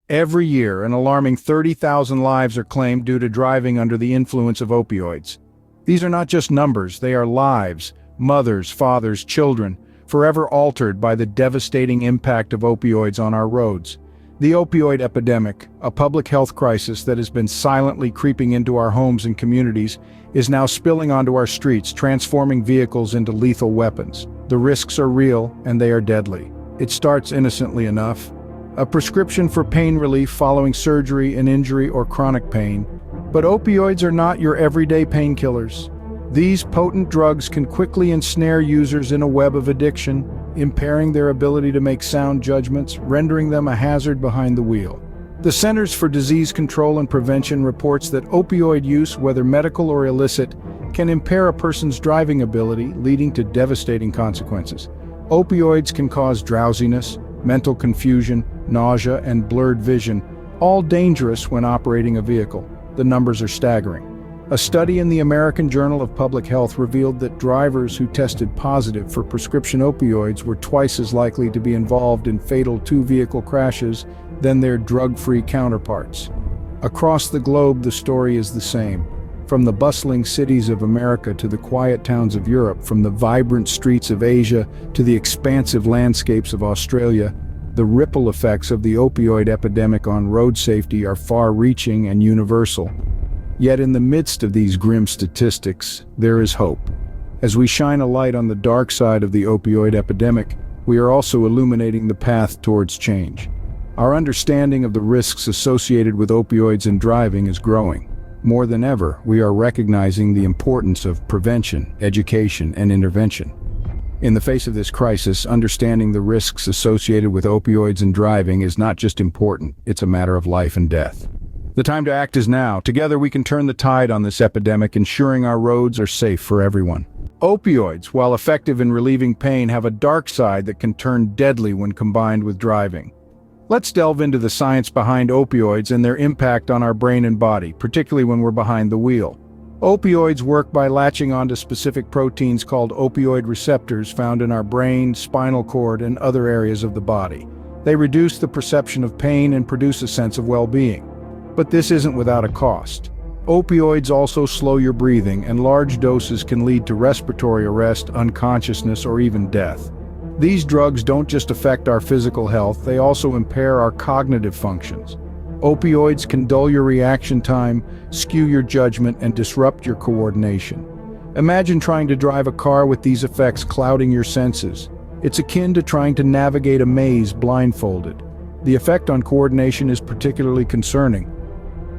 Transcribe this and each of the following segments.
Every year, an alarming 30,000 lives are claimed due to driving under the influence of opioids. These are not just numbers, they are lives, mothers, fathers, children, forever altered by the devastating impact of opioids on our roads. The opioid epidemic, a public health crisis that has been silently creeping into our homes and communities, is now spilling onto our streets, transforming vehicles into lethal weapons. The risks are real, and they are deadly. It starts innocently enough. A prescription for pain relief following surgery, an injury, or chronic pain. But opioids are not your everyday painkillers. These potent drugs can quickly ensnare users in a web of addiction, impairing their ability to make sound judgments, rendering them a hazard behind the wheel. The Centers for Disease Control and Prevention reports that opioid use, whether medical or illicit, can impair a person's driving ability, leading to devastating consequences. Opioids can cause drowsiness, mental confusion, nausea, and blurred vision, all dangerous when operating a vehicle. The numbers are staggering. A study in the American Journal of Public Health revealed that drivers who tested positive for prescription opioids were twice as likely to be involved in fatal two-vehicle crashes than their drug-free counterparts. Across the globe, the story is the same. From the bustling cities of America to the quiet towns of Europe, from the vibrant streets of Asia to the expansive landscapes of Australia, the ripple effects of the opioid epidemic on road safety are far-reaching and universal. Yet in the midst of these grim statistics, there is hope. As we shine a light on the dark side of the opioid epidemic, we are also illuminating the path towards change. Our understanding of the risks associated with opioids in driving is growing. More than ever, we are recognizing the importance of prevention, education, and intervention. In the face of this crisis, understanding the risks associated with opioids in driving is not just important, it's a matter of life and death. The time to act is now. Together we can turn the tide on this epidemic, ensuring our roads are safe for everyone. Opioids, while effective in relieving pain, have a dark side that can turn deadly when combined with driving. Let's delve into the science behind opioids and their impact on our brain and body, particularly when we're behind the wheel. Opioids work by latching onto specific proteins called opioid receptors found in our brain, spinal cord, and other areas of the body. They reduce the perception of pain and produce a sense of well-being. But this isn't without a cost. Opioids also slow your breathing, and large doses can lead to respiratory arrest, unconsciousness, or even death. These drugs don't just affect our physical health, they also impair our cognitive functions. Opioids can dull your reaction time, skew your judgment, and disrupt your coordination. Imagine trying to drive a car with these effects clouding your senses. It's akin to trying to navigate a maze blindfolded. The effect on coordination is particularly concerning.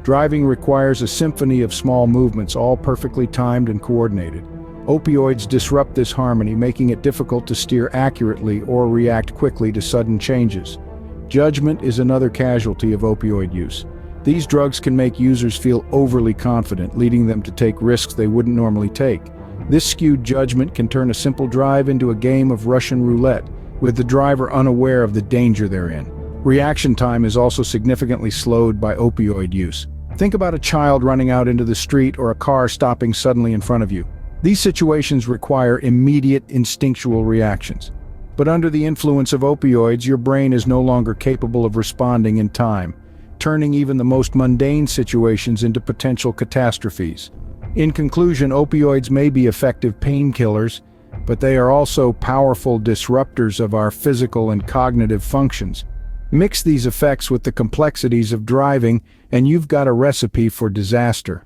Driving requires a symphony of small movements, all perfectly timed and coordinated. Opioids disrupt this harmony, making it difficult to steer accurately or react quickly to sudden changes. Judgment is another casualty of opioid use. These drugs can make users feel overly confident, leading them to take risks they wouldn't normally take. This skewed judgment can turn a simple drive into a game of Russian roulette, with the driver unaware of the danger they're in. Reaction time is also significantly slowed by opioid use. Think about a child running out into the street or a car stopping suddenly in front of you. These situations require immediate instinctual reactions. But under the influence of opioids, your brain is no longer capable of responding in time, turning even the most mundane situations into potential catastrophes. In conclusion, opioids may be effective painkillers, but they are also powerful disruptors of our physical and cognitive functions. Mix these effects with the complexities of driving, and you've got a recipe for disaster.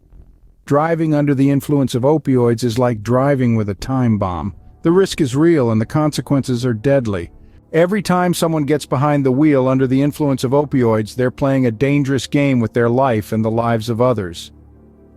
Driving under the influence of opioids is like driving with a time bomb. The risk is real and the consequences are deadly. Every time someone gets behind the wheel under the influence of opioids, they're playing a dangerous game with their life and the lives of others.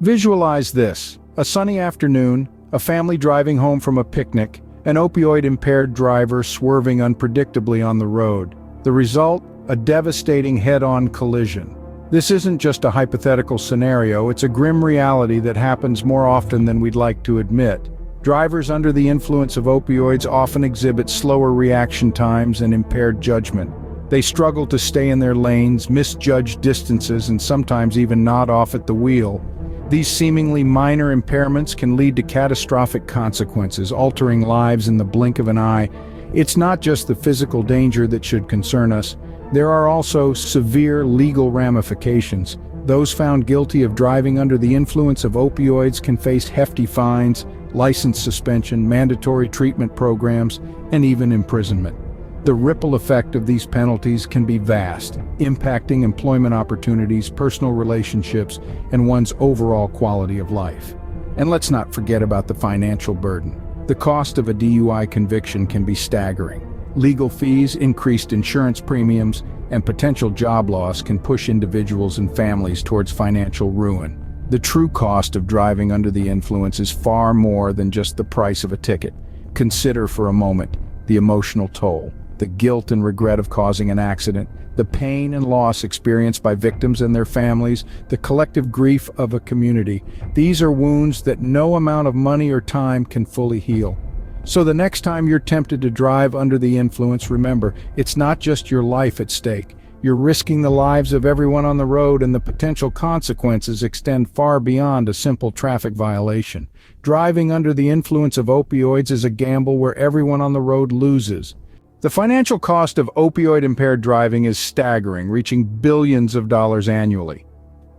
Visualize this: a sunny afternoon, a family driving home from a picnic, an opioid-impaired driver swerving unpredictably on the road. The result? A devastating head-on collision. This isn't just a hypothetical scenario, it's a grim reality that happens more often than we'd like to admit. Drivers under the influence of opioids often exhibit slower reaction times and impaired judgment. They struggle to stay in their lanes, misjudge distances, and sometimes even nod off at the wheel. These seemingly minor impairments can lead to catastrophic consequences, altering lives in the blink of an eye. It's not just the physical danger that should concern us. There are also severe legal ramifications. Those found guilty of driving under the influence of opioids can face hefty fines, license suspension, mandatory treatment programs, and even imprisonment. The ripple effect of these penalties can be vast, impacting employment opportunities, personal relationships, and one's overall quality of life. And let's not forget about the financial burden. The cost of a DUI conviction can be staggering. Legal fees, increased insurance premiums, and potential job loss can push individuals and families towards financial ruin. The true cost of driving under the influence is far more than just the price of a ticket. Consider for a moment the emotional toll, the guilt and regret of causing an accident, the pain and loss experienced by victims and their families, the collective grief of a community. These are wounds that no amount of money or time can fully heal. So the next time you're tempted to drive under the influence, remember, it's not just your life at stake. You're risking the lives of everyone on the road, and the potential consequences extend far beyond a simple traffic violation. Driving under the influence of opioids is a gamble where everyone on the road loses. The financial cost of opioid-impaired driving is staggering, reaching billions of dollars annually.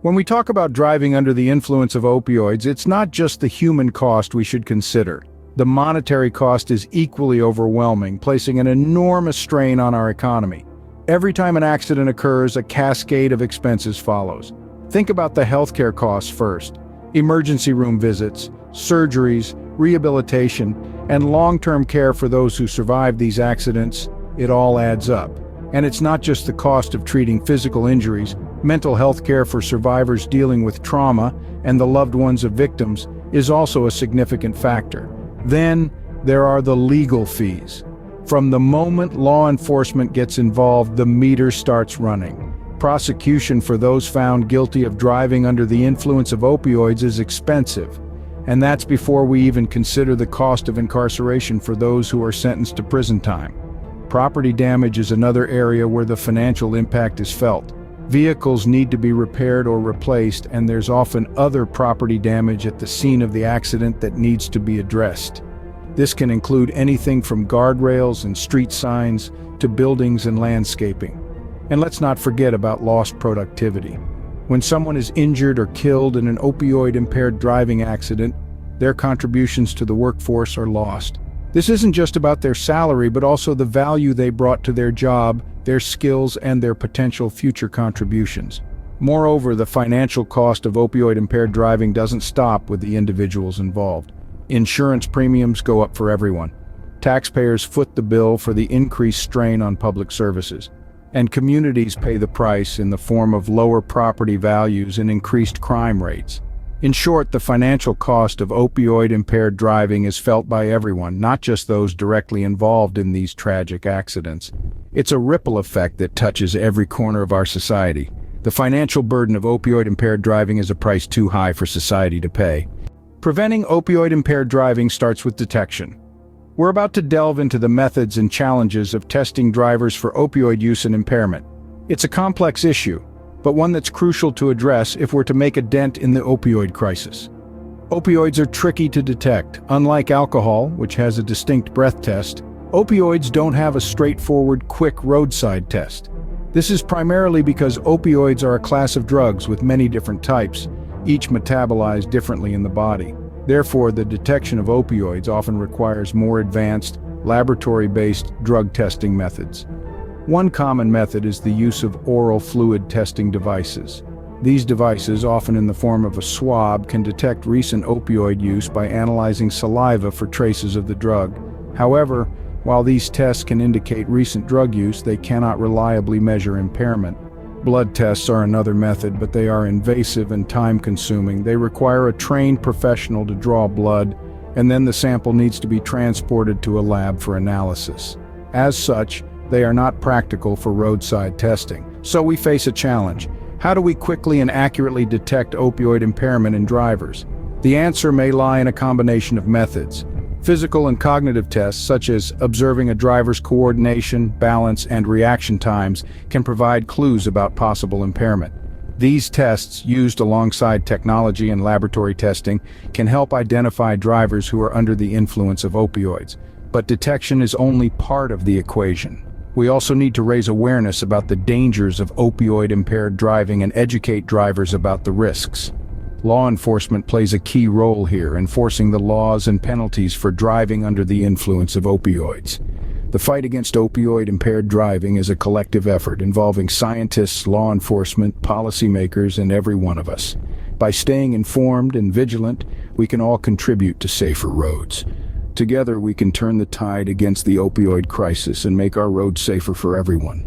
When we talk about driving under the influence of opioids, it's not just the human cost we should consider. The monetary cost is equally overwhelming, placing an enormous strain on our economy. Every time an accident occurs, a cascade of expenses follows. Think about the healthcare costs first. Emergency room visits, surgeries, rehabilitation, and long-term care for those who survive these accidents. It all adds up. And it's not just the cost of treating physical injuries. Mental health care for survivors dealing with trauma and the loved ones of victims is also a significant factor. Then there are the legal fees. From the moment law enforcement gets involved, the meter starts running. Prosecution for those found guilty of driving under the influence of opioids is expensive. And that's before we even consider the cost of incarceration for those who are sentenced to prison time. Property damage is another area where the financial impact is felt. Vehicles need to be repaired or replaced, and there's often other property damage at the scene of the accident that needs to be addressed. This can include anything from guardrails and street signs to buildings and landscaping. And let's not forget about lost productivity. When someone is injured or killed in an opioid-impaired driving accident, their contributions to the workforce are lost. This isn't just about their salary, but also the value they brought to their job, their skills, and their potential future contributions. Moreover, the financial cost of opioid-impaired driving doesn't stop with the individuals involved. Insurance premiums go up for everyone. Taxpayers foot the bill for the increased strain on public services. And communities pay the price in the form of lower property values and increased crime rates. In short, the financial cost of opioid-impaired driving is felt by everyone, not just those directly involved in these tragic accidents. It's a ripple effect that touches every corner of our society. The financial burden of opioid-impaired driving is a price too high for society to pay. Preventing opioid-impaired driving starts with detection. We're about to delve into the methods and challenges of testing drivers for opioid use and impairment. It's a complex issue, but one that's crucial to address if we're to make a dent in the opioid crisis. Opioids are tricky to detect. Unlike alcohol, which has a distinct breath test, opioids don't have a straightforward, quick roadside test. This is primarily because opioids are a class of drugs with many different types, each metabolized differently in the body. Therefore, the detection of opioids often requires more advanced, laboratory-based drug testing methods. One common method is the use of oral fluid testing devices. These devices, often in the form of a swab, can detect recent opioid use by analyzing saliva for traces of the drug. However, while these tests can indicate recent drug use, they cannot reliably measure impairment. Blood tests are another method, but they are invasive and time-consuming. They require a trained professional to draw blood, and then the sample needs to be transported to a lab for analysis. As such, they are not practical for roadside testing. So we face a challenge. How do we quickly and accurately detect opioid impairment in drivers? The answer may lie in a combination of methods. Physical and cognitive tests, such as observing a driver's coordination, balance, and reaction times, can provide clues about possible impairment. These tests, used alongside technology and laboratory testing, can help identify drivers who are under the influence of opioids. But detection is only part of the equation. We also need to raise awareness about the dangers of opioid-impaired driving and educate drivers about the risks. Law enforcement plays a key role here, enforcing the laws and penalties for driving under the influence of opioids. The fight against opioid-impaired driving is a collective effort involving scientists, law enforcement, policymakers, and every one of us. By staying informed and vigilant, we can all contribute to safer roads. Together, we can turn the tide against the opioid crisis and make our roads safer for everyone.